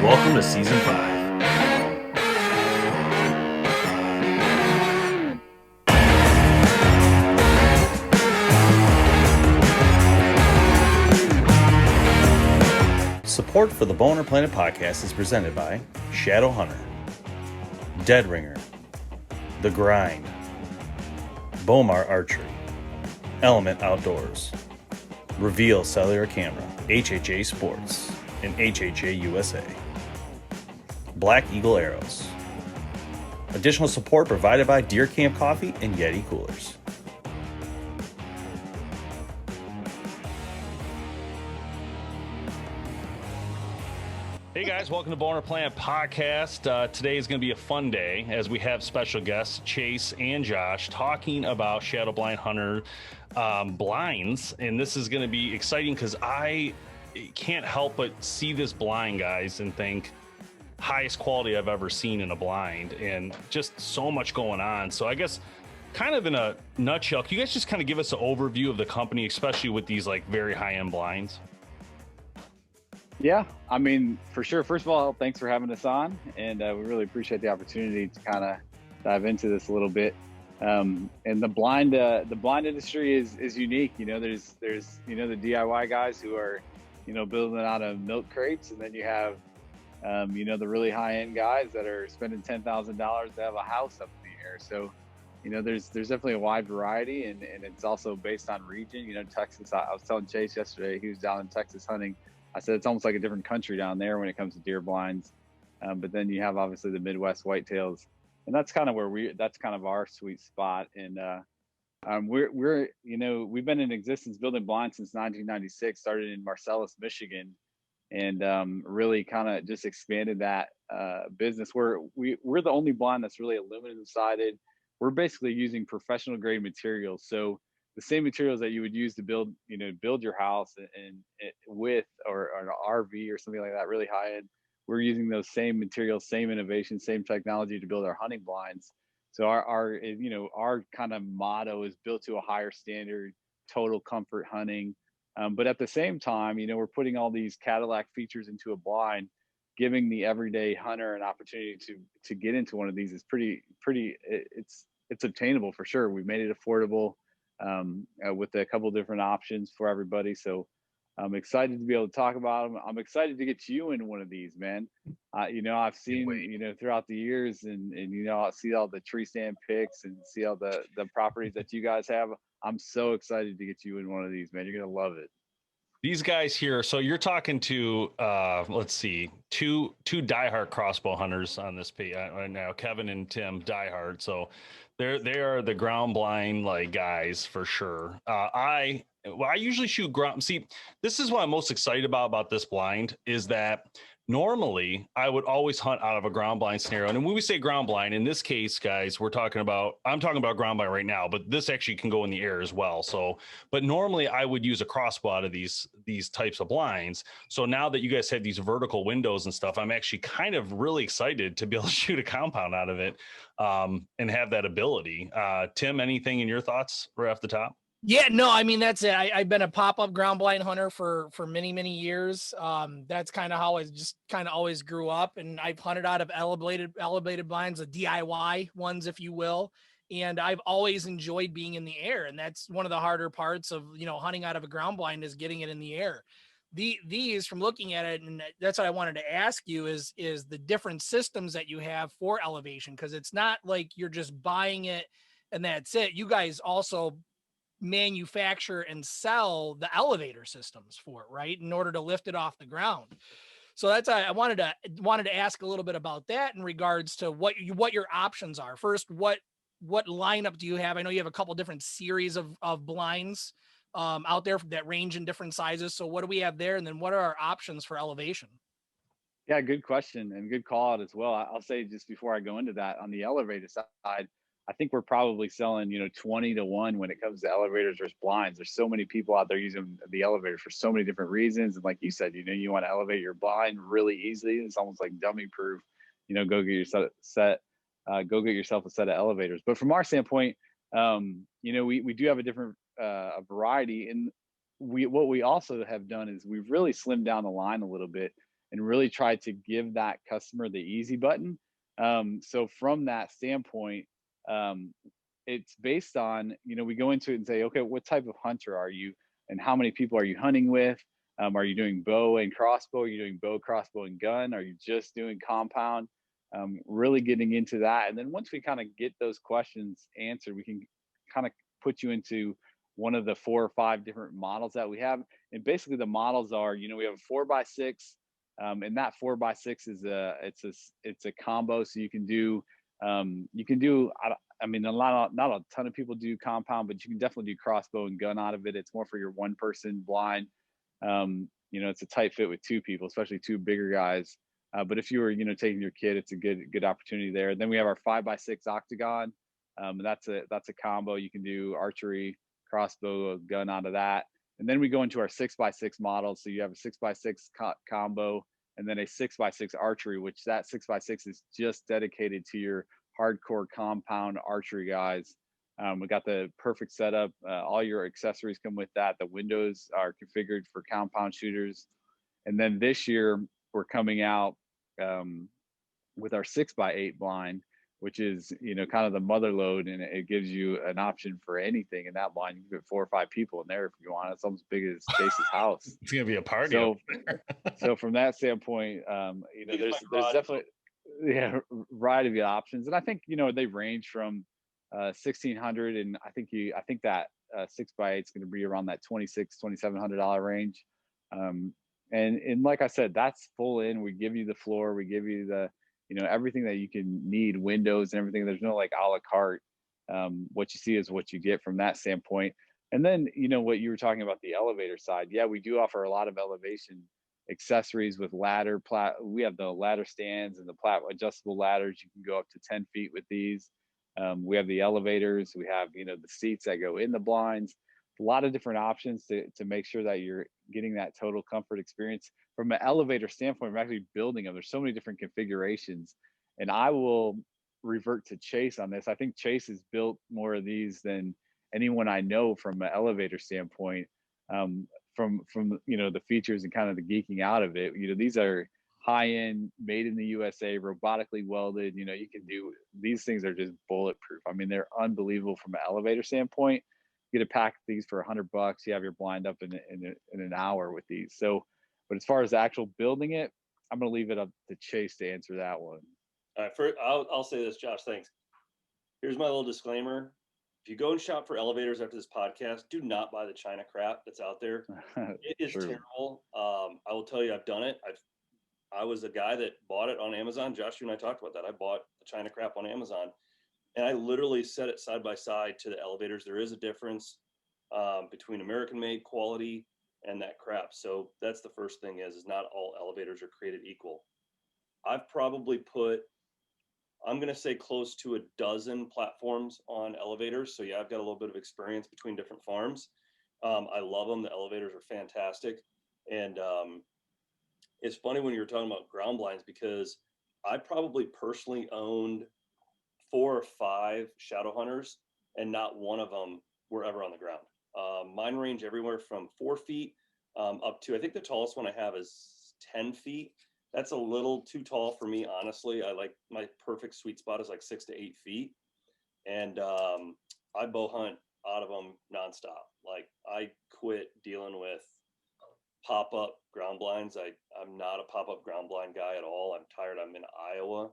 Welcome to Season 5. Support for the BowHunterPlanet podcast is presented by Shadow Hunter, Dead Ringer, The Grind, Bomar Archery, Element Outdoors, Reveal Cellular Camera, HHA Sports, and HHA USA, Black Eagle Arrows. Additional support provided by Deer Camp Coffee and Yeti Coolers. Hey guys, welcome to BowHunterPlanet podcast. Today is going to be a fun day as we have special guests Chase and Josh talking about Shadow Blind Hunter blinds, and this is going to be exciting because I can't help but see this blind, guys, and think highest quality I've ever seen in a blind, and just so much going on. So I guess kind of in a nutshell, can you guys just kind of give us an overview of the company, especially with these like very high-end blinds? Yeah, I mean, for sure. First of all, thanks for having us on, and we really appreciate the opportunity to kind of dive into this a little bit. And the blind industry is unique. You know, there's the DIY guys who are, building out of milk crates, and then you have, the really high end guys that are spending $10,000 to have a house up in the air. So, there's definitely a wide variety, and it's also based on region. Texas. I was telling Chase yesterday, he was down in Texas hunting. I said it's almost like a different country down there when it comes to deer blinds. But then you have obviously the Midwest whitetails, and that's kind of that's kind of our sweet spot. And we've been in existence building blinds since 1996, started in Marcellus, Michigan, and really kind of just expanded that business. We're the only blind that's really aluminum sided. We're basically using professional grade materials. So the same materials that you would use to build your house and with or an RV or something like that, really high end. We're using those same materials, same innovation, same technology to build our hunting blinds. So our kind of motto is built to a higher standard, total comfort hunting. But at the same time, we're putting all these Cadillac features into a blind, giving the everyday hunter an opportunity to get into one of these is pretty. It's obtainable for sure. We've made it affordable. With a couple different options for everybody. So I'm excited to be able to talk about them. I'm excited to get you in one of these, man. I've seen, throughout the years and I see all the tree stand pics and see all the properties that you guys have. I'm so excited to get you in one of these, man. You're going to love it. These guys here, so you're talking to let's see, two diehard crossbow hunters on this page right now, Kevin and Tim diehard. So they are the ground blind like guys for sure. I usually shoot ground. See, this is what I'm most excited about this blind is that normally I would always hunt out of a ground blind scenario. And when we say ground blind, in this case, guys, I'm talking about ground blind right now, but this actually can go in the air as well. So, but normally I would use a crossbow out of these types of blinds. So now that you guys have these vertical windows and stuff, I'm actually kind of really excited to be able to shoot a compound out of it and have that ability. Tim, anything in your thoughts right off the top? Yeah, no, I mean, that's it. I've been a pop-up ground blind hunter for many, many years. That's kind of how I just kind of always grew up, and I've hunted out of elevated blinds, the DIY ones, if you will. And I've always enjoyed being in the air. And that's one of the harder parts of, hunting out of a ground blind is getting it in the air. These from looking at it, and that's what I wanted to ask you is the different systems that you have for elevation. Cause it's not like you're just buying it and that's it. You guys also manufacture and sell the elevator systems for it, right, in order to lift it off the ground. So that's I wanted to ask a little bit about that in regards to what your options are. First, what lineup do you have? I know you have a couple different series of blinds out there that range in different sizes. So what do we have there, and then what are our options for elevation? Yeah, good question and good call out as well. I'll say just before I go into that, on the elevator side, I think we're probably selling, 20 to 1 when it comes to elevators versus blinds. There's so many people out there using the elevator for so many different reasons. And like you said, you want to elevate your blind really easily. It's almost like dummy proof, go get yourself a set of elevators. But from our standpoint, we do have a different variety. And what we also have done is we've really slimmed down the line a little bit. and really tried to give that customer the easy button. So from that standpoint, um, it's based on, we go into it and say, okay, what type of hunter are you, and how many people are you hunting with? Are you doing bow and crossbow? Are you doing bow, crossbow, and gun? Are you just doing compound? Really getting into that. And then once we kind of get those questions answered, we can kind of put you into one of the 4 or 5 different models that we have. And basically the models are, we have a 4x6, and that 4x6 is it's a combo. So you can do, I mean, not a ton of people do compound, but you can definitely do crossbow and gun out of it. It's more for your one person blind. It's a tight fit with 2 people, especially 2 bigger guys. But if you were, taking your kid, it's a good opportunity there. Then we have our 5x6 octagon. That's a combo. You can do archery, crossbow, gun out of that. And then we go into our 6x6 model. So you have a 6x6 combo, and then a 6x6 archery, which that 6x6 is just dedicated to your hardcore compound archery guys. We got the perfect setup. All your accessories come with that. The windows are configured for compound shooters. And then this year we're coming out with our 6x8 blind, which is, kind of the mother load, and it gives you an option for anything in that blind. You can put 4 or 5 people in there if you want. It's almost as big as Chase's house. It's gonna be a party. So from that standpoint, there's definitely variety of options, and I think they range from 1,600, and I think that 6x8 is going to be around that $2,700 range. And like I said, that's full in. We give you the floor, we give you the everything that you can need, windows and everything. There's no like a la carte. What you see is what you get from that standpoint. And then what you were talking about, the elevator side. Yeah, we do offer a lot of elevation accessories with ladder we have the ladder stands and the adjustable ladders. You can go up to 10 feet with these. We have the elevators, we have the seats that go in the blinds. A lot of different options to make sure that you're getting that total comfort experience. From an elevator standpoint, we're actually building them. There's so many different configurations, and I will revert to Chase on this. I think Chase has built more of these than anyone I know from an elevator standpoint. From the features and kind of the geeking out of it. These are high-end, made in the USA, robotically welded. You can do these things are just bulletproof. I mean, they're unbelievable from an elevator standpoint. You get a pack of these for $100. You have your blind up in an hour with these. So, but as far as actual building it, I'm going to leave it up to Chase to answer that one. All right, I'll say this, Josh. Thanks. Here's my little disclaimer. If you go and shop for elevators after this podcast, do not buy the China crap that's out there. It is terrible. I will tell you, I've done it. I was a guy that bought it on Amazon. Josh, you and I talked about that. I bought the China crap on Amazon, and I literally set it side by side to the elevators. There is a difference between American-made quality and that crap. So that's the first thing is not all elevators are created equal. I've probably put, I'm going to say close to a dozen platforms on elevators. So yeah, I've got a little bit of experience between different farms. I love them. The elevators are fantastic. And it's funny when you were talking about ground blinds, because I probably personally owned 4 or 5 shadow hunters, and not one of them were ever on the ground. Mine range everywhere from 4 feet up to, I think the tallest one I have is 10 feet. That's a little too tall for me, honestly. I like, my perfect sweet spot is like 6 to 8 feet. And I bow hunt out of them nonstop. Like, I quit dealing with pop-up ground blinds. I'm not a pop-up ground blind guy at all. I'm tired. I'm in Iowa.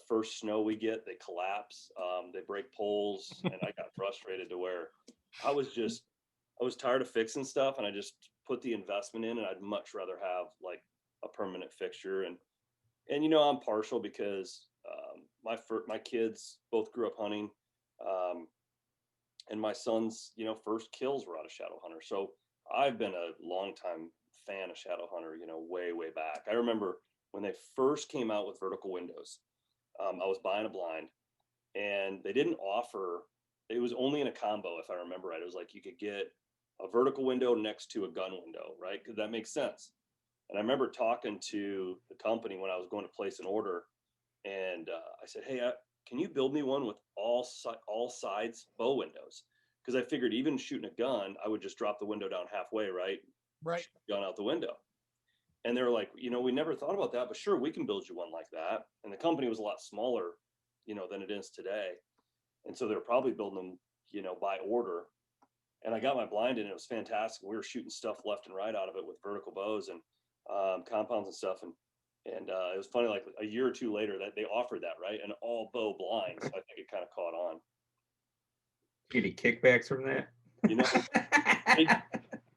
First snow we get, they collapse. They break poles. And I got frustrated to where I was tired of fixing stuff, and I just put the investment in, and I'd much rather have like a permanent fixture. And I'm partial because my kids both grew up hunting, and my son's first kills were out of shadow hunter. So I've been a long time fan of shadow hunter, way back. I remember when they first came out with vertical windows. I was buying a blind, and they didn't offer. It was only in a combo, if I remember right. It was like you could get a vertical window next to a gun window, right? Because that makes sense. And I remember talking to the company when I was going to place an order, and I said, "Hey, can you build me one with all sides bow windows?" Because I figured even shooting a gun, I would just drop the window down halfway, right? Right. Shoot the gun out the window. And they're like, we never thought about that, but sure, we can build you one like that. And the company was a lot smaller, than it is today. And so they're probably building them, by order. And I got my blind in, and it was fantastic. We were shooting stuff left and right out of it with vertical bows and compounds and stuff. And it was funny, like a year or two later that they offered that, right? An all bow blind. So I think it kind of caught on. Any kickbacks from that?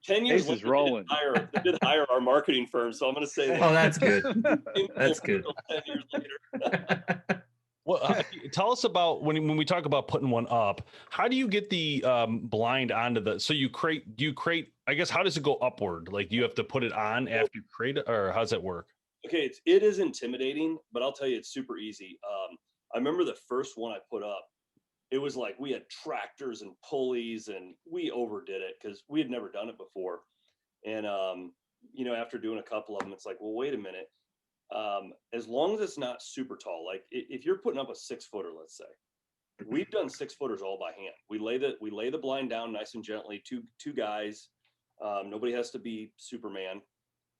10 years Ace is later, rolling. They did hire our marketing firm. So I'm going to say, Oh, that's good. That's good. 10 years later. Well, tell us about when we talk about putting one up. How do you get the blind onto the? So you create. I guess, how does it go upward? Like, you have to put it on after you create it, or how does it work? Okay, it is intimidating, but I'll tell you, it's super easy. I remember the first one I put up. It was like we had tractors and pulleys, and we overdid it because we had never done it before. And after doing a couple of them, it's like, well, wait a minute. As long as it's not super tall, like if you're putting up a 6-footer, let's say, we've done 6-footers all by hand. We lay the blind down nice and gently. Two guys. Nobody has to be Superman,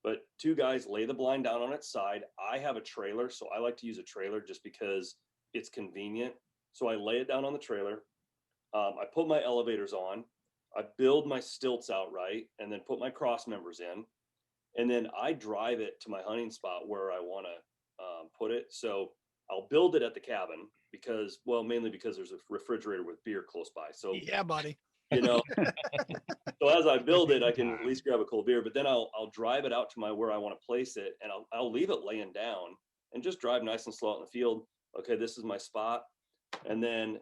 but 2 guys lay the blind down on its side. I have a trailer, so I like to use a trailer just because it's convenient. So I lay it down on the trailer. I put my elevators on. I build my stilts out right, and then put my cross members in. And then I drive it to my hunting spot where I want to put it. So I'll build it at the cabin mainly because there's a refrigerator with beer close by. So yeah, buddy. So as I build it, I can at least grab a cold beer. But then I'll drive it out to where I want to place it, and I'll leave it laying down and just drive nice and slow out in the field. Okay, this is my spot. And then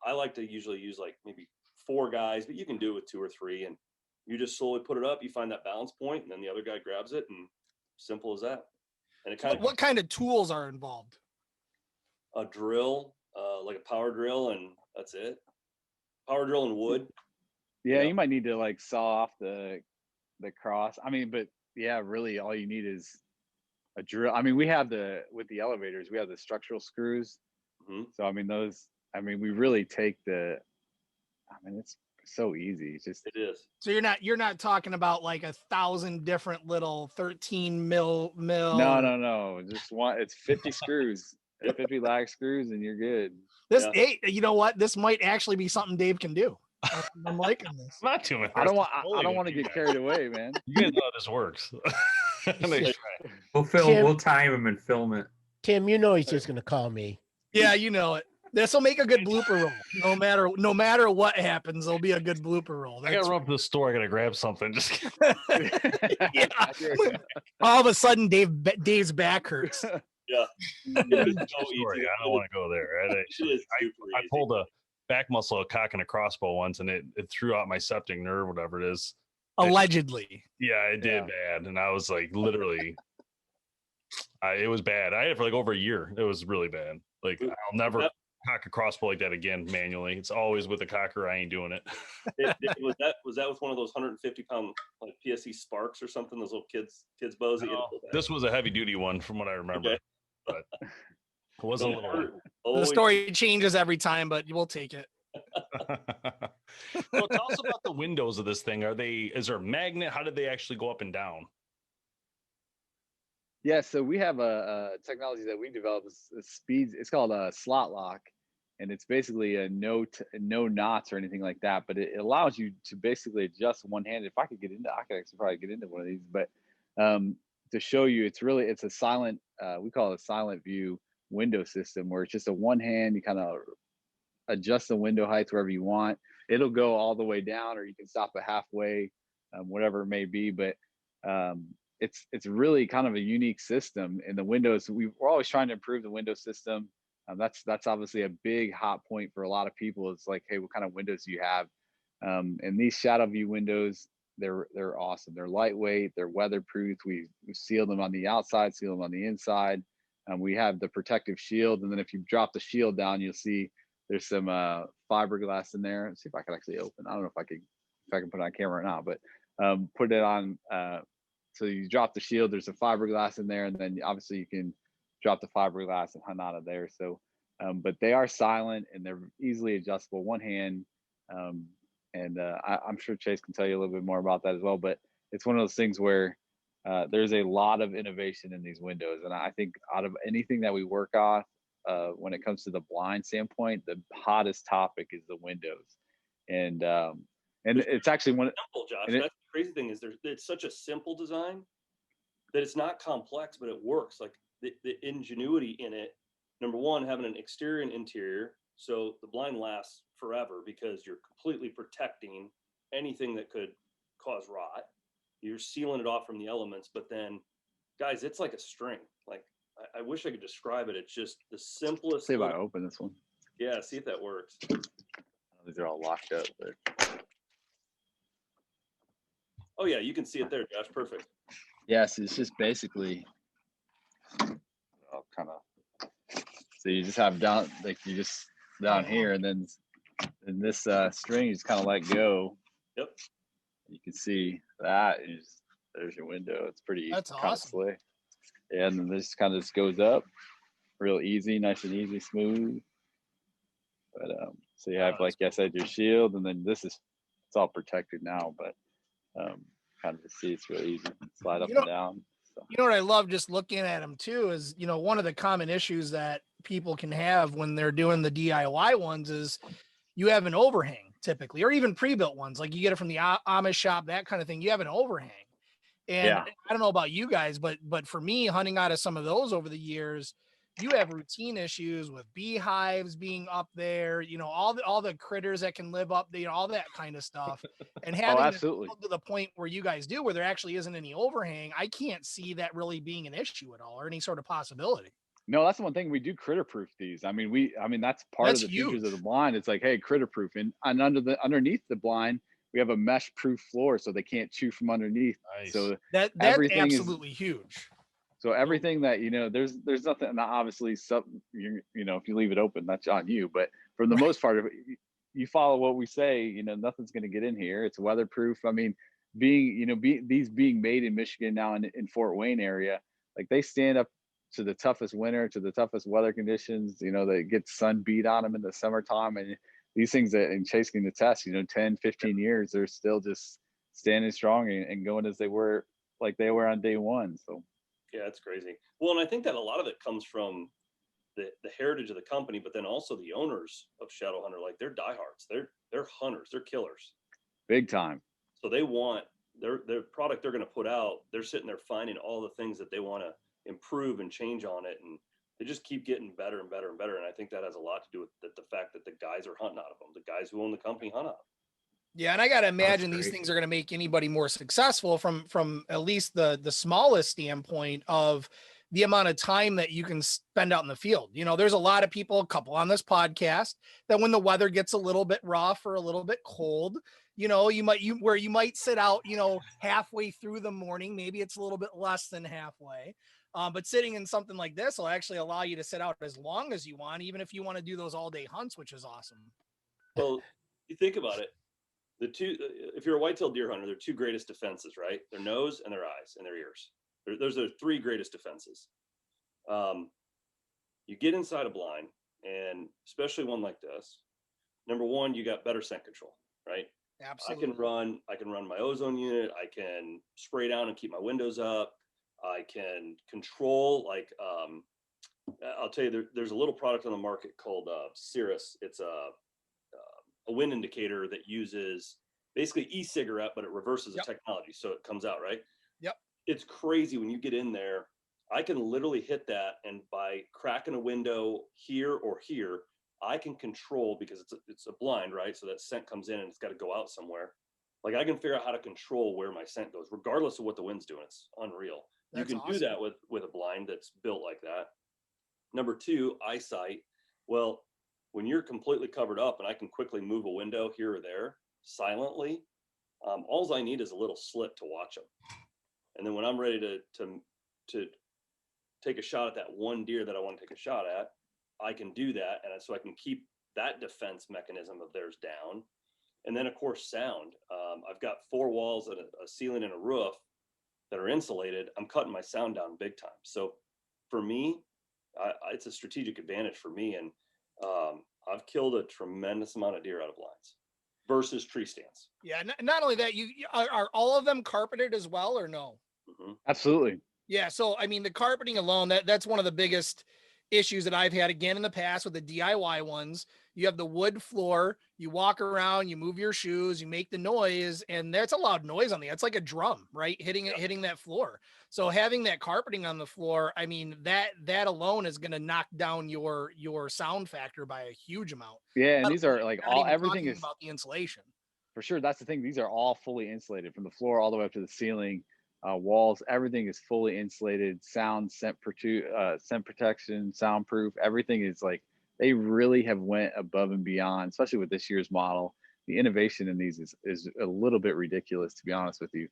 I like to usually use like maybe 4 guys, but you can do it with 2 or 3, and you just slowly put it up. You find that balance point, and then the other guy grabs it, and simple as that. And it What kind of tools are involved? A drill, like a power drill, and that's it. Power drill and wood. Yeah, you might need to like saw off the cross. I mean, but yeah, really all you need is a drill. I mean, with the elevators, we have the structural screws. Mm-hmm. So I mean, we really take it's so easy. It is. So you're not talking about like 1,000 different little 13 mil. No. Just one. It's 50 screws, 50 lag screws, and you're good. Hey, you know what? This might actually be something Dave can do. I'm liking this. Not too much. I don't want to get carried away, man. You guys know how this works. We'll time him and film it. Tim, you know he's just gonna call me. Yeah, you know it. This will make a good blooper roll. No matter what happens, there'll be a good blooper roll. I gotta run up to the store. I gotta grab something. Just yeah. All of a sudden, Dave's back hurts. Yeah. I don't want to go there. I pulled a back muscle, a cock and a crossbow once, and it threw out my septic nerve, whatever it is. Allegedly. It did bad, and I was like, literally, it was bad. I had it for like over a year. It was really bad. Like, I'll never cock a crossbow like that again manually. It's always with a cocker. I ain't doing it. Was that with one of those 150-pound like PSE Sparks or something? Those little kids bows. This was a heavy duty one, from what I remember. Okay. But it wasn't a little. The story changes every time, but we'll take it. Well, tell us about the windows of this thing. Is there a magnet? How did they actually go up and down? Yeah, so we have a technology that we developed. It's called a slot lock, and it's basically a no knots or anything like that. But it allows you to basically adjust one-handed. If I could I could actually probably get into one of these. But to show you, it's a silent. We call it a silent view window system, where it's just a one hand. You kind of adjust the window heights wherever you want. It'll go all the way down, or you can stop it halfway, whatever it may be. But it's really kind of a unique system. In the windows, we're always trying to improve the window system. That's obviously a big hot point for a lot of people. It's like, hey, what kind of windows do you have? And these shadow view windows, they're awesome. They're lightweight. They're weatherproof. We seal them on the outside, seal them on the inside. We have the protective shield, and then if you drop the shield down, you'll see there's some fiberglass in there. Let's see if I can actually open. I don't know if I can put it on camera or not, but put it on. So you drop the shield, there's a fiberglass in there, and then obviously you can drop the fiberglass and hunt out of there. So, but they are silent and they're easily adjustable, one hand. I'm sure Chase can tell you a little bit more about that as well. But it's one of those things where there's a lot of innovation in these windows, and I think out of anything that we work on, when it comes to the blind standpoint, the hottest topic is the windows, and it's actually simple, Josh. That's the crazy thing is it's such a simple design that it's not complex, but it works. Like the ingenuity in it. Number one, having an exterior and interior, so the blind lasts forever because you're completely protecting anything that could cause rot. You're sealing it off from the elements, but then, guys, it's like a string. Like I wish I could describe it. It's just the simplest. See if I open this one. Yeah, see if that works. These are all locked up, but oh yeah, you can see it there, Josh. Perfect. Yes, it's just basically kind of. So you just have down, like you just down here, and then in this string, you just kind of let go. Yep. You can see that. There's your window. It's pretty. That's kind of awesome. slick. Yeah, and then this kind of just goes up, real easy, nice and easy, smooth. But so you have, like I said, your shield, and then it's all protected now, but kind of to see it's real easy. Slide up and down. So. You know what I love just looking at them too is, one of the common issues that people can have when they're doing the DIY ones is you have an overhang typically, or even pre-built ones, like you get it from the Amish shop, that kind of thing. You have an overhang. And I don't know about you guys, but for me, hunting out of some of those over the years, you have routine issues with beehives being up there, all the critters that can live up there, all that kind of stuff. And having absolutely to the point where you guys do, where there actually isn't any overhang, I can't see that really being an issue at all, or any sort of possibility. No, that's the one thing we do, critter proof these. I mean, that's part of the features of the blind. It's like, hey, critter proof, and underneath the blind, we have a mesh proof floor, so they can't chew from underneath. Nice. So that's absolutely huge. So everything that, there's nothing, and obviously if you leave it open, that's on you. But for the most part of it, you follow what we say, nothing's going to get in here. It's weatherproof. I mean, these being made in Michigan now in Fort Wayne area, like they stand up to the toughest winter, to the toughest weather conditions, they get sun beat on them in the summertime. And these things that in chasing the test, 10, 15 years, they're still just standing strong and going as they were on day one. So. Yeah, it's crazy. Well, and I think that a lot of it comes from the heritage of the company, but then also the owners of Shadowhunter, like they're diehards. They're hunters. They're killers. Big time. So they want their product they're going to put out. They're sitting there finding all the things that they want to improve and change on it, and they just keep getting better and better and better. And I think that has a lot to do with the fact that the guys are hunting out of them. The guys who own the company hunt out of them. Yeah, and I got to imagine these things are going to make anybody more successful from at least the smallest standpoint of the amount of time that you can spend out in the field. There's a lot of people, a couple on this podcast, that when the weather gets a little bit rough or a little bit cold, you might sit out, halfway through the morning. Maybe it's a little bit less than halfway. But sitting in something like this will actually allow you to sit out as long as you want, even if you want to do those all day hunts, which is awesome. Well, you think about it. If you're a whitetail deer hunter, their two greatest defenses, right? Their nose and their eyes and their ears. Those are the three greatest defenses. You get inside a blind, and especially one like this, number one, you got better scent control, right? Absolutely. I can run my ozone unit. I can spray down and keep my windows up. I can control, I'll tell you, there's a little product on the market called Cirrus. It's a wind indicator that uses basically e-cigarette, but it reverses the technology. So it comes out, right? Yep. It's crazy when you get in there. I can literally hit that, and by cracking a window here or here, I can control, because it's a blind, right? So that scent comes in and it's got to go out somewhere. Like I can figure out how to control where my scent goes, regardless of what the wind's doing. It's unreal. That's you can awesome. do that with a blind that's built like that. Number two, eyesight. Well, when you're completely covered up and I can quickly move a window here or there silently, all I need is a little slit to watch them. And then when I'm ready to take a shot at that one deer that I want to take a shot at, I can do that. And so I can keep that defense mechanism of theirs down. And then of course, sound. I've got four walls and a ceiling and a roof that are insulated. I'm cutting my sound down big time. So for me, it's a strategic advantage for me. And I've killed a tremendous amount of deer out of blinds versus tree stands. Yeah. Not only that, are all of them carpeted as well, or no? Mm-hmm. Absolutely. Yeah. So, I mean, the carpeting alone, that's one of the biggest issues that I've had again in the past with the DIY ones. You have the wood floor, you walk around, you move your shoes, you make the noise, and that's a loud noise on the, it's like a drum, right? Hitting that floor. So having that carpeting on the floor, I mean, that alone is going to knock down your sound factor by a huge amount. Yeah. And these are like everything is about the insulation. For sure. That's the thing. These are all fully insulated from the floor all the way up to the ceiling. Walls, everything is fully insulated. Sound, scent protection, soundproof. Everything is like, they really have went above and beyond, especially with this year's model. The innovation in these is a little bit ridiculous, to be honest with you.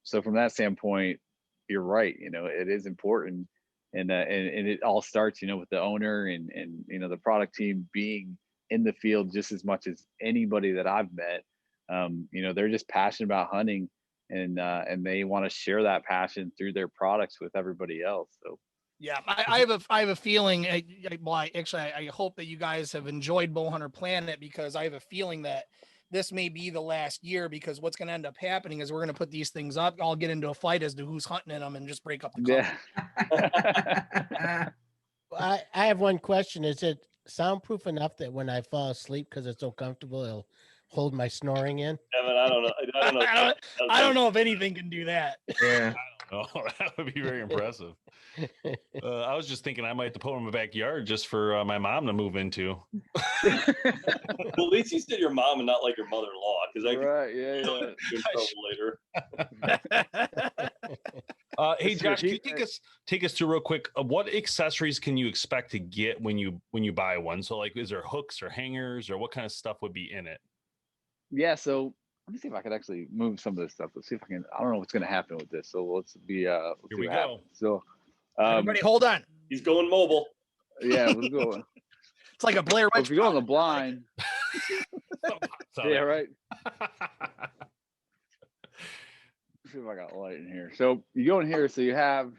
So from that standpoint, you're right. You know, it is important, and it all starts, you know, with the owner and you know, the product team being in the field just as much as anybody that I've met. You know, they're just passionate about hunting, and they want to share that passion through their products with everybody else. So yeah, I have a feeling. I hope that you guys have enjoyed BowHunterPlanet, because I have a feeling that this may be the last year, because what's going to end up happening is we're going to put these things up. I'll get into a fight as to who's hunting in them and just break up the cover. Yeah. I have one question. Is it soundproof enough that when I fall asleep, because it's so comfortable, it'll hold my snoring in? Evan, I don't know. I don't know if anything can do that. Yeah. Oh, that would be very impressive. I was just thinking I might have to put them in my backyard just for my mom to move into. Well, at least you said your mom and not like your mother-in-law, because I Right. Yeah. get in trouble later. Hey, Josh, can you take us through real quick? What accessories can you expect to get when you buy one? So, like, is there hooks or hangers, or what kind of stuff would be in it? Yeah. So let me see if I could actually move some of this stuff. Let's see if I can. I don't know what's going to happen with this. So let's be. Here we go. So, everybody, hold on. He's going mobile. Yeah, let's go. It's like a Blair Witch. If you go on the blind. Yeah. Right. See if I got light in here. So you go in here. So you have.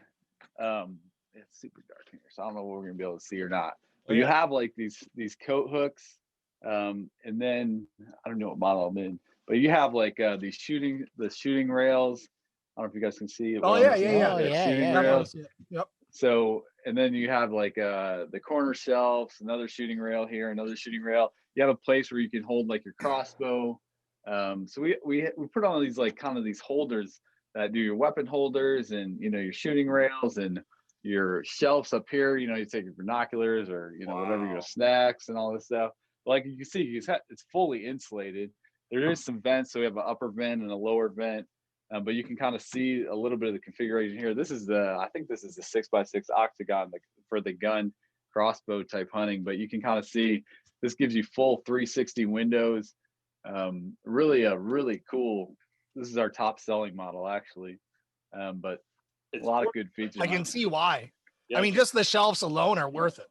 It's super dark in here, so I don't know what we're gonna be able to see or not. But you have like these coat hooks. And then I don't know what model I'm in, but you have like these shooting rails. I don't know if you guys can see it. Oh yeah. Shooting rails. Yep. So, and then you have like the corner shelves, another shooting rail here, another shooting rail. You have a place where you can hold like your crossbow. So we put on these like kind of these holders that do your weapon holders, and you know, your shooting rails, and your shelves up here. You know, you take your binoculars, or you know, whatever, your snacks and all this stuff. Like you can see, it's fully insulated. There is some vents, so we have an upper vent and a lower vent, but you can kind of see a little bit of the configuration here. This is I think this is the 6x6 octagon for the gun crossbow type hunting, but you can kind of see this gives you full 360 windows. Really cool. This is our top selling model actually, but a lot of good features. I can see why. Yeah. I mean, just the shelves alone are worth it.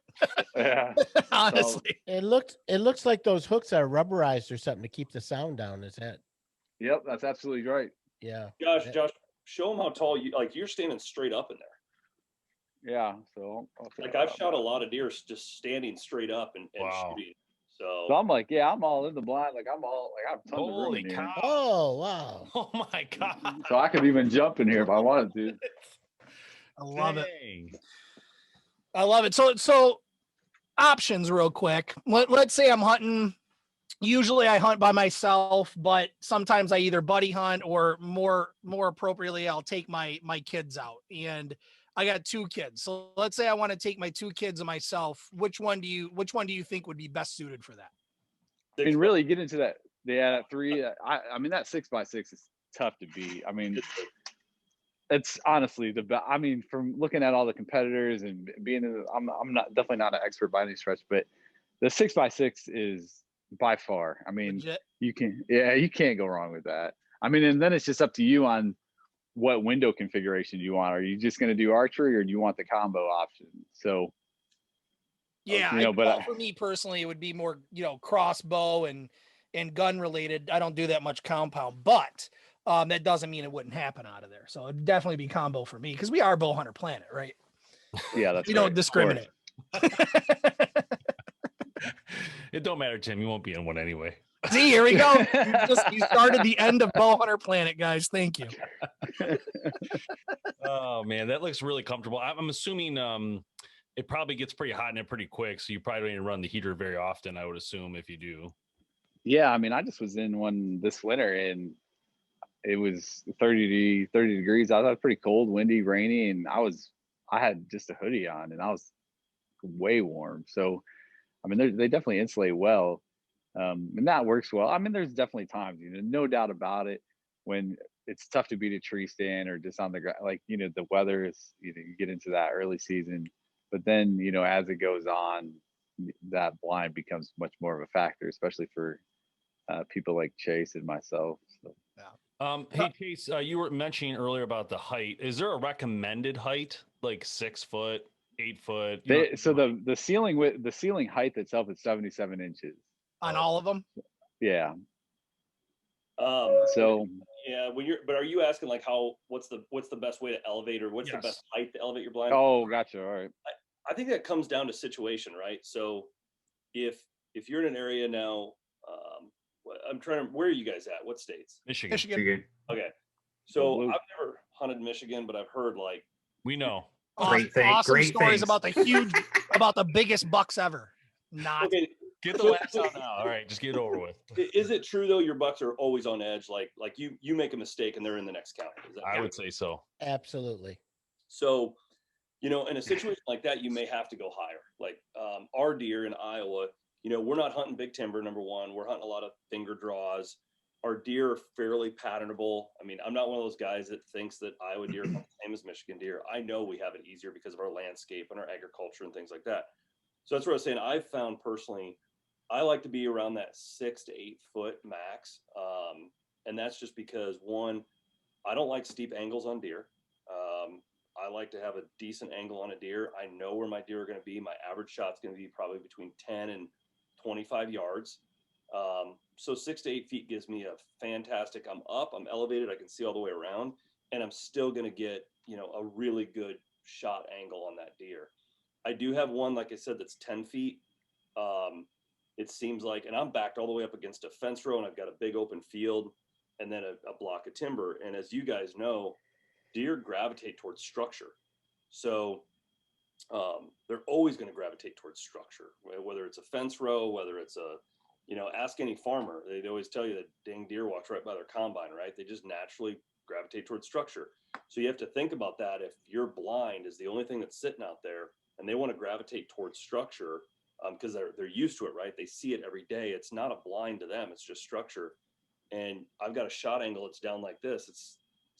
Yeah. Honestly. It looks like those hooks are rubberized or something to keep the sound down. Is that? Yep, that's absolutely right. Yeah. Josh, show them how tall you're standing straight up in there. Yeah. So I've shot a lot of deer just standing straight up and Wow. shooting. So I'm like, yeah, I'm all in the blind. Like I'm tons of room Holy in here. cow. Oh wow. Oh my God. So I could even jump in here if I wanted to. I love it. Dang. I love it. So options real quick. Let's say I'm hunting. Usually I hunt by myself, but sometimes I either buddy hunt, or more appropriately, I'll take my kids out. And I got 2 kids. So let's say I want to take my 2 kids and myself. Which one do you think would be best suited for that? I mean, really get into that. Yeah, that 3. I mean, that 6x6 is tough to beat. I mean, it's honestly I mean, from looking at all the competitors and I'm definitely not an expert by any stretch, but the 6x6 is by far. I mean, Legit. you can't go wrong with that. I mean, and then it's just up to you on what window configuration you want. Are you just going to do archery, or do you want the combo option? So, yeah, but for me personally, it would be more, crossbow and gun related. I don't do that much compound, but that doesn't mean it wouldn't happen out of there. So it'd definitely be combo for me, because we are BowHunterPlanet, right? Yeah, that's we don't discriminate. It don't matter, Tim. You won't be in one anyway. See, here we go. You started the end of BowHunterPlanet, guys. Thank you. Oh man, that looks really comfortable. I'm assuming it probably gets pretty hot in it pretty quick, so you probably don't even run the heater very often, I would assume, if you do. Yeah, I mean, I just was in one this winter and it was 30 degrees. I thought it was pretty cold, windy, rainy, and I had just a hoodie on and I was way warm. So, I mean, they definitely insulate well. And that works well. I mean, there's definitely times, no doubt about it, when it's tough to beat a tree stand or just on the ground. Like, the weather is, you get into that early season, but then, as it goes on, that blind becomes much more of a factor, especially for people like Chase and myself. So. Hey Chase, you were mentioning earlier about the height. Is there a recommended height, like 6 foot, 8 foot? So the ceiling height itself is 77 inches on all of them. Yeah. So yeah, but are you asking like what's the best way to elevate, or what's the best height to elevate your blind? Oh, gotcha. All right. I think that comes down to situation, right? So if you're in an area now, where are you guys at? What states? Michigan. Okay. So I've never hunted Michigan, but I've heard like we know. Awesome stories about the biggest bucks ever. Okay. Get the last out now. All right, just get it over with. Is it true though? Your bucks are always on edge. Like you make a mistake and they're in the next county. I would say so. Absolutely. So, in a situation like that, you may have to go higher. Like our deer in Iowa, we're not hunting big timber. Number one, we're hunting a lot of finger draws. Our deer are fairly patternable. I mean, I'm not one of those guys that thinks that Iowa deer are the same as Michigan deer. I know we have it easier because of our landscape and our agriculture and things like that. So that's what I was saying. I've found personally, I like to be around that 6 to 8 foot max. And that's just because, one, I don't like steep angles on deer. I like to have a decent angle on a deer. I know where my deer are going to be. My average shot's going to be probably between 10 and 25 yards. So 6 to 8 feet gives me a fantastic, I'm up, I'm elevated, I can see all the way around, and I'm still going to get, a really good shot angle on that deer. I do have one, like I said, that's 10 feet. It seems like, and I'm backed all the way up against a fence row, and I've got a big open field and then a block of timber. And as you guys know, deer gravitate towards structure. So they're always going to gravitate towards structure, whether it's a fence row, whether it's ask any farmer. They always tell you that dang deer walks right by their combine, right? They just naturally gravitate towards structure. So you have to think about that. If your blind is the only thing that's sitting out there and they want to gravitate towards structure, because they're used to it, right? They see it every day. It's not a blind to them. It's just structure. And I've got a shot angle that's down like this. It's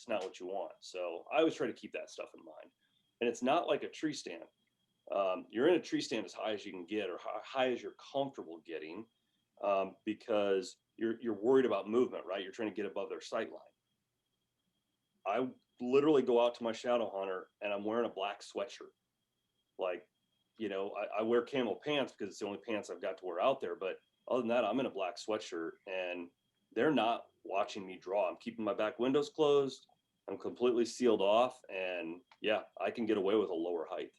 not what you want. So I always try to keep that stuff in mind. And it's not like a tree stand. You're in a tree stand as high as you can get, or high as you're comfortable getting, because you're worried about movement, right? You're trying to get above their sight line. I literally go out to my shadow hunter and I'm wearing a black sweatshirt. Like, I wear camo pants because it's the only pants I've got to wear out there. But other than that, I'm in a black sweatshirt and they're not watching me draw. I'm keeping my back windows closed. I'm completely sealed off. And yeah, I can get away with a lower height.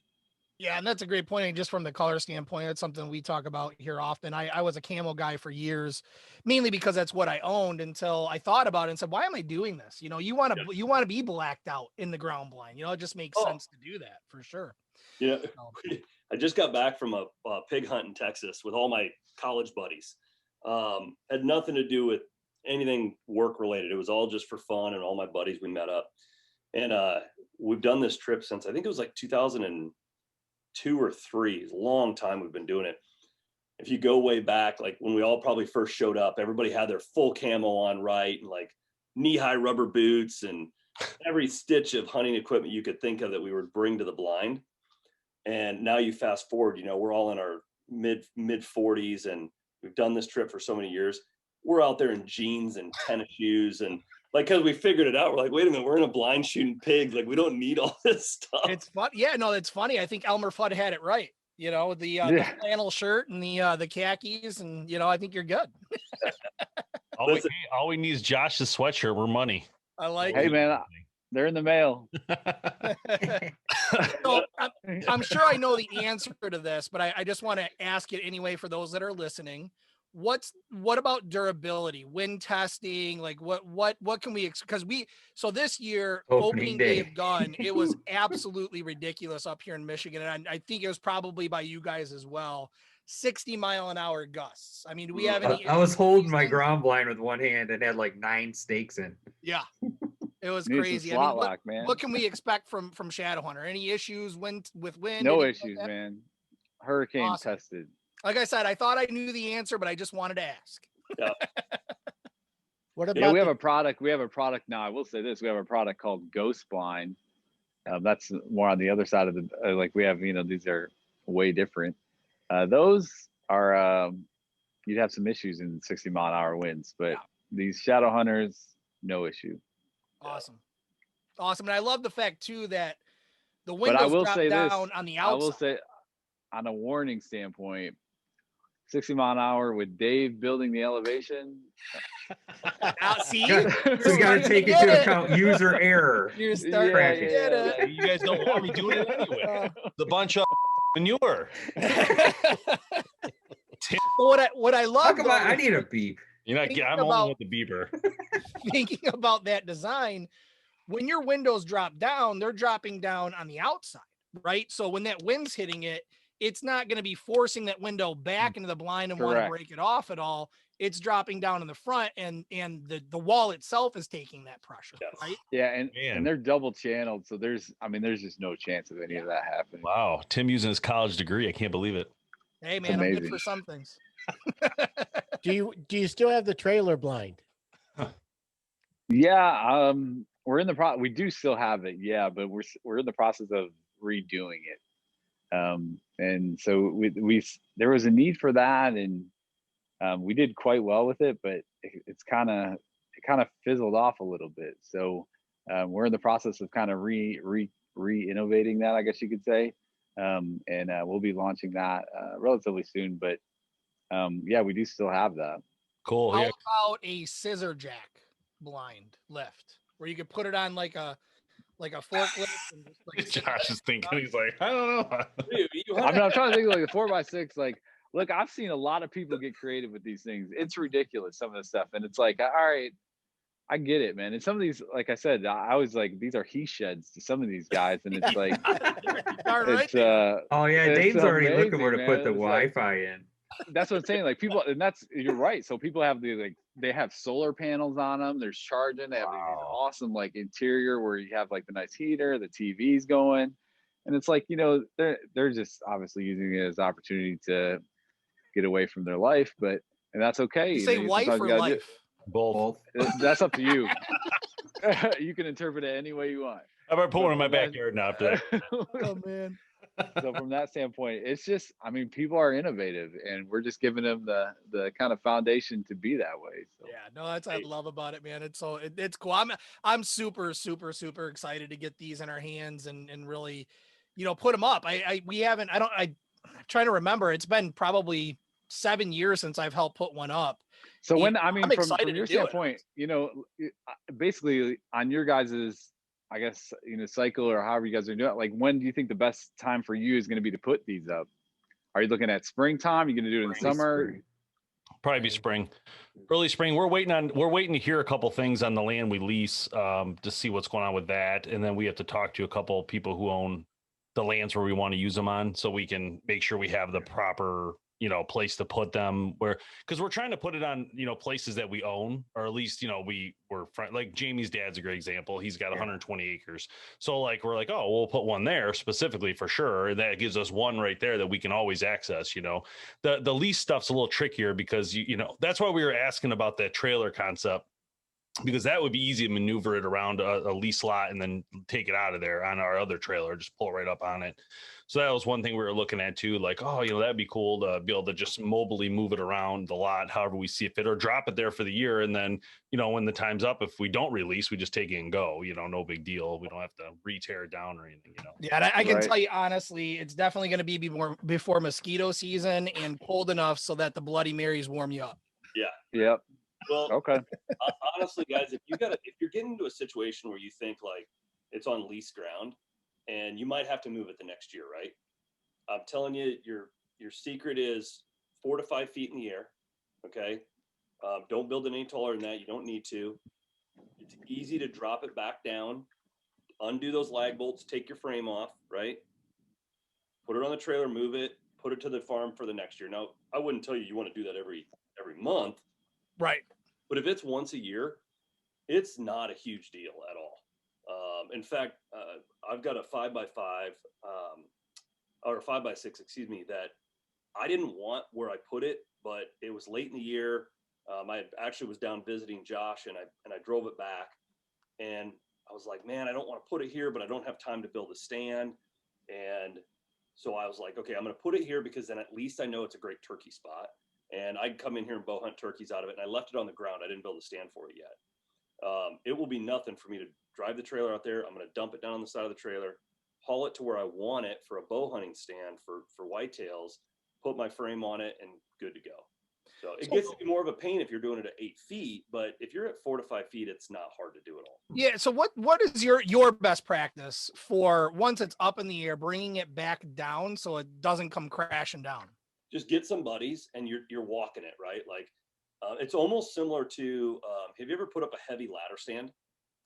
Yeah, and that's a great point. And just from the color standpoint, that's something we talk about here often. I was a camo guy for years, mainly because that's what I owned, until I thought about it and said, why am I doing this? You want to be blacked out in the ground blind. It just makes sense to do that for sure. Yeah. I just got back from a pig hunt in Texas with all my college buddies. Had nothing to do with anything work related. It was all just for fun, and all my buddies, we met up. And we've done this trip since, I think it was like 2002 or 3. It's a long time we've been doing it. If you go way back, like when we all probably first showed up, everybody had their full camo on, right? And like knee-high rubber boots and every stitch of hunting equipment you could think of that we would bring to the blind. And now you fast forward, we're all in our mid 40s and we've done this trip for so many years. We're out there in jeans and tennis shoes, and like, cause we figured it out. We're like, wait a minute, we're in a blind shooting pigs. Like, we don't need all this stuff. It's fun. Yeah, no, it's funny. I think Elmer Fudd had it right. The flannel shirt and the khakis, and I think you're good. all we need is Josh's sweatshirt. We're money. I like. Hey man, they're in the mail. So I'm sure I know the answer to this, but I just want to ask it anyway for those that are listening. what about durability, wind testing? Like what can we, because so this year, opening day of gun, it was absolutely ridiculous up here in Michigan. And I think it was probably by you guys as well. 60-mile-an-hour gusts. I mean, do we have any? I was holding my ground blind with one hand and had like 9 stakes in. Yeah. It was Need some crazy. I slot mean, lock, man. what can we expect from Shadowhunter? Any issues with wind? No anything issues, like that? man. Hurricane Awesome. tested. Like I said, I thought I knew the answer, but I just wanted to ask. Yeah. What about Yeah, we have a product. We have a product now. I will say this: we have a product called Ghost Blind. That's more on the other side of the. Like we have, these are way different. Those are you'd have some issues in 60-mile-an-hour winds, but these shadow hunters, no issue. Awesome. And I love the fact too that the But windows I will drop say down this: on the outside. I will say, on a warning standpoint, 60-mile-an-hour with Dave building the elevation. See, So you got to take into account user error. You're starting to get it. Yeah, you guys don't want me doing it anyway. The bunch of manure. What I love, Talk about, I need a beep. You're not. I'm only with the Bieber. Thinking about that design, when your windows drop down, they're dropping down on the outside, right? So when that wind's hitting it, it's not going to be forcing that window back into the blind and want to break it off at all. It's dropping down in the front, and the wall itself is taking that pressure, right? Yeah, and they're double channeled, so there's just no chance of any of that happening. Wow, Tim using his college degree, I can't believe it. Hey man, I'm good for some things. Do you still have the trailer blind? Yeah, we're in the we do still have it, yeah, but we're in the process of redoing it. And so we there was a need for that, and we did quite well with it, but it kind of fizzled off a little bit. So we're in the process of kind of re-innovating that, I guess you could say. And we'll be launching that relatively soon, but yeah, we do still have that. Cool. How about a scissor jack blind lift where you could put it on like a forklift? And just like Josh is thinking, he's like, I don't know. I'm trying to think like a 4x6. Like, look, I've seen a lot of people get creative with these things. It's ridiculous, some of the stuff, and it's like, all right, I get it, man. And some of these, like I said, I was like, these are he sheds to some of these guys, and it's like, it's oh yeah, Dave's already looking where to put the Wi-Fi in. That's what I'm saying. Like people, and you're right. So people have they have solar panels on them. There's charging. They have these awesome like interior where you have like the nice heater, the TV's going, and it's like, they're just obviously using it as an opportunity to get away from their life, and that's okay. You say wife or life? Both. That's up to you. You can interpret it any way you want. I'm about to put one in my backyard now after that. Oh man. So from that standpoint, it's just, people are innovative, and we're just giving them the kind of foundation to be that way. So. Yeah, no, that's what I love about it, man. It's it's cool. I'm super, super, super excited to get these in our hands and really, put them up. I'm trying to remember. It's been probably 7 years since I've helped put one up. So from your standpoint, basically on your guys's, I guess, cycle or however you guys are doing it, like, when do you think the best time for you is going to be to put these up? Are you looking at springtime? Are you going to do it in the summer? Probably be spring, early spring. We're waiting to hear a couple things on the land we lease, to see what's going on with that. And then we have to talk to a couple of people who own the lands where we want to use them on, so we can make sure we have the proper, place to put them, because we're trying to put it on, places that we own, or at least, like Jamie's dad's a great example. He's got 120 acres. So like, we're like, oh, we'll put one there specifically for sure. That gives us one right there that we can always access. The lease stuff's a little trickier because, that's why we were asking about that trailer concept, because that would be easy to maneuver it around a lease lot and then take it out of there on our other trailer, just pull it right up on it. So that was one thing we were looking at too, like, oh, that'd be cool to be able to just mobily move it around the lot, however we see fit, or drop it there for the year. And then, when the time's up, if we don't release, we just take it and go, no big deal. We don't have to re-tear it down or anything, Yeah, I can tell you honestly, it's definitely going to be before mosquito season and cold enough so that the Bloody Marys warm you up. Yeah. Yep. Well, okay. Honestly, guys, if you're getting into a situation where you think like it's on lease ground and you might have to move it the next year, right? I'm telling you, your secret is 4 to 5 feet in the air. Okay. Don't build it any taller than that. You don't need to. It's easy to drop it back down, undo those lag bolts, take your frame off, right? Put it on the trailer, move it, put it to the farm for the next year. Now, I wouldn't tell you want to do that every month, Right. but if it's once a year, it's not a huge deal at all. In fact, I've got a 5x5 or a 5x6, excuse me, that I didn't want where I put it, but it was late in the year. I actually was down visiting Josh, and I drove it back, and I was like, man, I don't want to put it here, but I don't have time to build a stand. And so I was like, okay, I'm going to put it here because then at least I know it's a great turkey spot. And I'd come in here and bow hunt turkeys out of it. And I left it on the ground. I didn't build a stand for it yet. It will be nothing for me to drive the trailer out there. I'm going to dump it down on the side of the trailer, haul it to where I want it for a bow hunting stand for whitetails, put my frame on it, and good to go. So it gets to be more of a pain if you're doing it at 8 feet, but if you're at 4 to 5 feet, it's not hard to do at all. Yeah. So what is your best practice for once it's up in the air, bringing it back down so it doesn't come crashing down? Just get some buddies and you're walking it, right? Like it's almost similar to, have you ever put up a heavy ladder stand?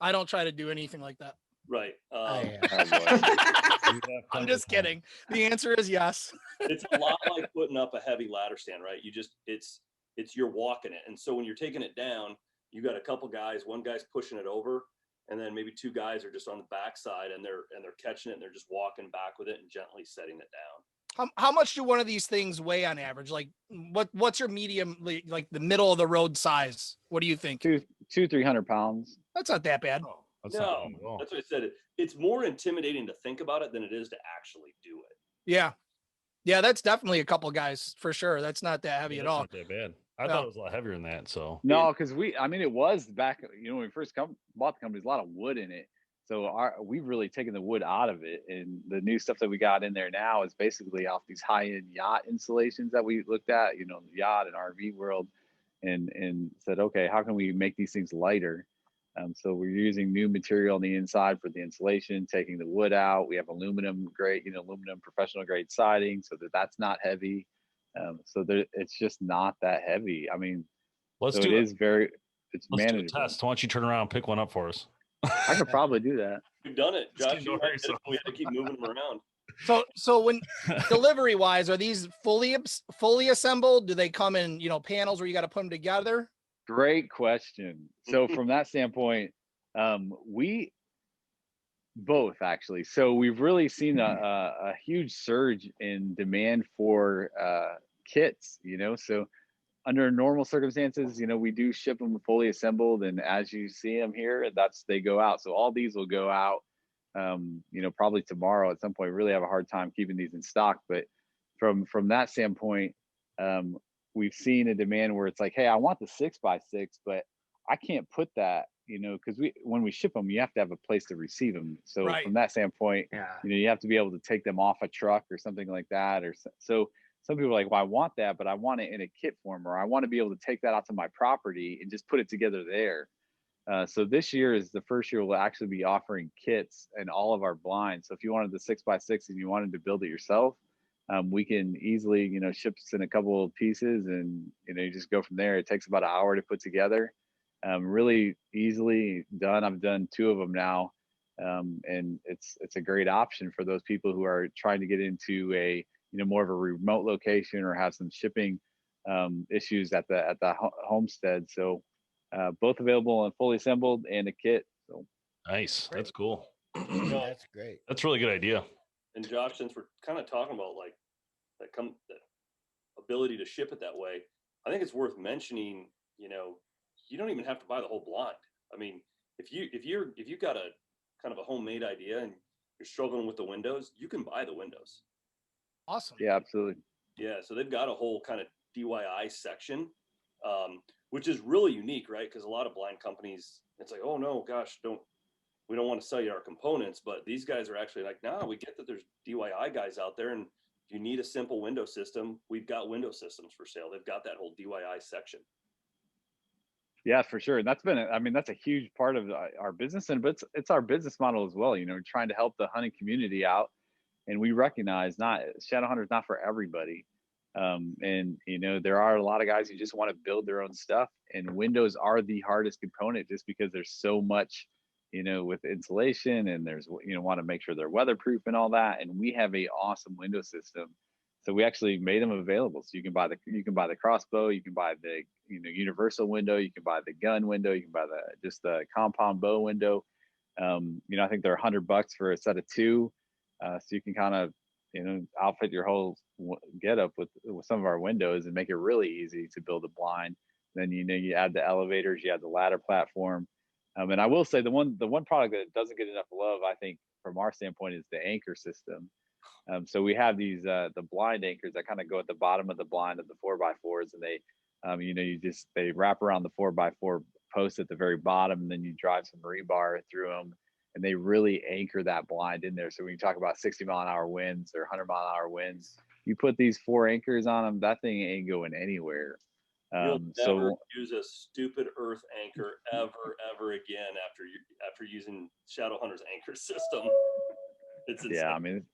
I don't try to do anything like that. Right. I'm just kidding. The answer is yes. It's a lot like putting up a heavy ladder stand, right? You just, it's you're walking it. And so when you're taking it down, you got a couple guys, one guy's pushing it over, and then maybe two guys are just on the backside and they're catching it and they're just walking back with it and gently setting it down. How much do one of these things weigh on average? Like what's your medium, like the middle of the road size? What do you think? 300 pounds. That's not that bad. Oh, that's No, that's what I said. It's more intimidating to think about it than it is to actually do it. Yeah. Yeah, that's definitely a couple guys for sure. That's not that heavy at all. Not that bad. I thought it was a lot heavier than that. So no, because it was back, when we first bought the company, there's a lot of wood in it. So we've really taken the wood out of it, and the new stuff that we got in there now is basically off these high-end yacht installations that we looked at, the yacht and RV world, and said, okay, how can we make these things lighter? So we're using new material on the inside for the insulation, taking the wood out. We have aluminum grade, aluminum professional grade siding, so that's not heavy. It's just not that heavy. I mean, let's so do it. It. Is very, it's let's manageable. Do a test. Why don't you turn around and pick one up for us? I could probably do that. We've done it, Josh. We had to keep moving them around. So when delivery wise, are these fully assembled? Do they come in, panels where you got to put them together? Great question. So from that standpoint, we both actually. So we've really seen a huge surge in demand for kits, so under normal circumstances, we do ship them fully assembled, and as you see them here, they go out. So all these will go out, probably tomorrow at some point. We really have a hard time keeping these in stock, but from that standpoint, we've seen a demand where it's like, hey, I want the 6x6, but I can't put that, because when we ship them, you have to have a place to receive them. So from that standpoint, you have to be able to take them off a truck or something like that. Or so some people are like, well, I want that, but I want it in a kit form, or I want to be able to take that out to my property and just put it together there. So this year is the first year we'll actually be offering kits in all of our blinds. So if you wanted the 6x6 and you wanted to build it yourself, we can easily, ship in a couple of pieces, and you just go from there. It takes about an hour to put together. Really easily done. I've done 2 of them now, and it's a great option for those people who are trying to get into a more of a remote location or have some shipping issues at the homestead. So both available and fully assembled, and a kit. So nice. That's cool. That's great. That's a really good idea. And Josh, since we're kind of talking about like that ability to ship it that way, I think it's worth mentioning, you don't even have to buy the whole blind. I mean, if you've got a kind of a homemade idea and you're struggling with the windows, you can buy the windows. Awesome. Yeah, absolutely. Yeah. So they've got a whole kind of DIY section, which is really unique, right? Because a lot of blind companies, it's like, oh no, gosh, we don't want to sell you our components, but these guys are actually like, no, we get that there's DIY guys out there, and if you need a simple window system, we've got window systems for sale. They've got that whole DIY section. Yeah, for sure. And that's a huge part of our business, but it's our business model as well. Trying to help the hunting community out, and we recognize shadow hunter is not for everybody. And there are a lot of guys who just want to build their own stuff, and windows are the hardest component just because there's so much, with insulation, and there's, want to make sure they're weatherproof and all that. And we have a awesome window system. So we actually made them available. So you can buy the crossbow, you can buy the, universal window, you can buy the gun window, you can buy the compound bow window. I think they're $100 for a set of two. So you can kind of, outfit your whole getup with some of our windows and make it really easy to build a blind. Then, you add the elevators, you add the ladder platform. And I will say the one product that doesn't get enough love, I think, from our standpoint, is the anchor system. So we have these the blind anchors that kind of go at the bottom of the blind of the 4x4s, and they they wrap around the 4x4 post at the very bottom, and then you drive some rebar through them, and they really anchor that blind in there. So when you talk about 60-mile-an-hour winds or 100-mile-an-hour winds, you put these 4 anchors on them, that thing ain't going anywhere. You'll never use a stupid earth anchor ever again after using Shadowhunter's anchor system. It's insane. Yeah, I mean.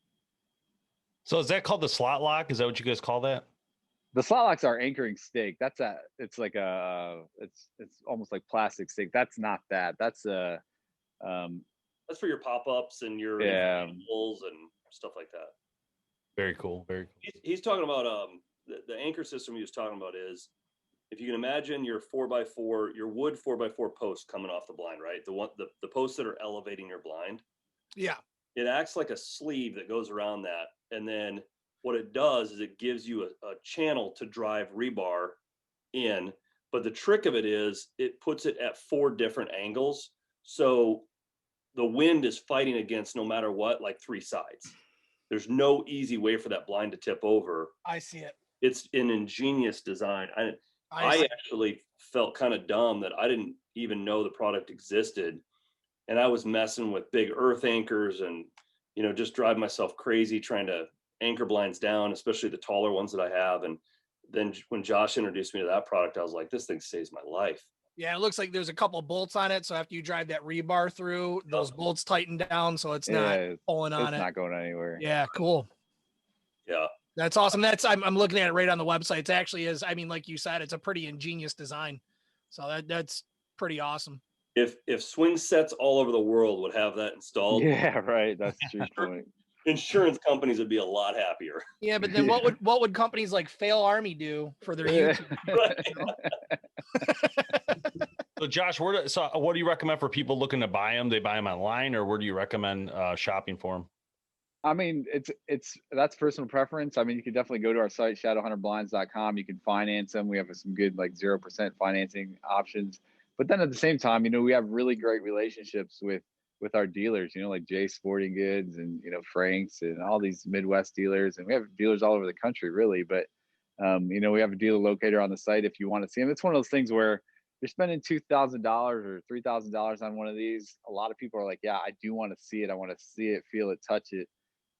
So is that called the slot lock? Is that what you guys call that? The slot locks are anchoring stake. It's like it's almost like plastic stake. That's not that. That's that's for your pop-ups and your animals and stuff like that. Very cool. Very cool. He's talking about the anchor system he was talking about is, if you can imagine your 4x4, your wood 4x4 posts coming off the blind, right? The posts that are elevating your blind. Yeah. It acts like a sleeve that goes around that. And then what it does is it gives you a channel to drive rebar in. But the trick of it is it puts it at 4 different angles. So the wind is fighting against, no matter what, like 3 sides. There's no easy way for that blind to tip over. I see it. It's an ingenious design. I actually felt kind of dumb that I didn't even know the product existed. And I was messing with big earth anchors and, just drive myself crazy trying to anchor blinds down, especially the taller ones that I have. And then when Josh introduced me to that product, I was like, this thing saves my life. Yeah, it looks like there's a couple bolts on it. So after you drive that rebar through, those bolts tighten down, so it's not pulling on it. It's not going anywhere. Yeah, cool. Yeah. That's awesome. I'm looking at it right on the website. It actually is. I mean, like you said, it's a pretty ingenious design. So that's pretty awesome. If swing sets all over the world would have that installed. Yeah, right. That's a true point. Insurance companies would be a lot happier. Yeah, but then what would companies like Fail Army do for their YouTube? So Josh, what do you recommend for people looking to buy them? They buy them online, or where do you recommend shopping for them? I mean, that's personal preference. I mean, you can definitely go to our site, shadowhunterblinds.com. You can finance them. We have some good, like 0% financing options. But then at the same time, we have really great relationships with our dealers, like Jay Sporting Goods and, Frank's and all these Midwest dealers. And we have dealers all over the country, really. But, we have a dealer locator on the site if you want to see them. It's one of those things where you're spending $2,000 or $3,000 on one of these. A lot of people are like, yeah, I do want to see it. I want to see it, feel it, touch it.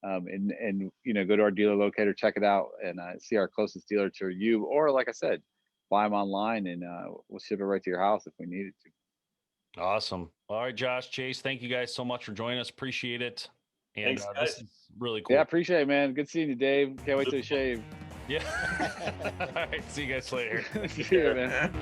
And go to our dealer locator, check it out, and see our closest dealer to you. Or like I said, buy them online, and we'll ship it right to your house if we needed to. Awesome. All right, Josh, Chase, thank you guys so much for joining us. Appreciate it. And thanks, guys. This is really cool. Yeah, appreciate it, man. Good seeing you, Dave. Can't wait to shave. Yeah. All right. See you guys later. See you, man.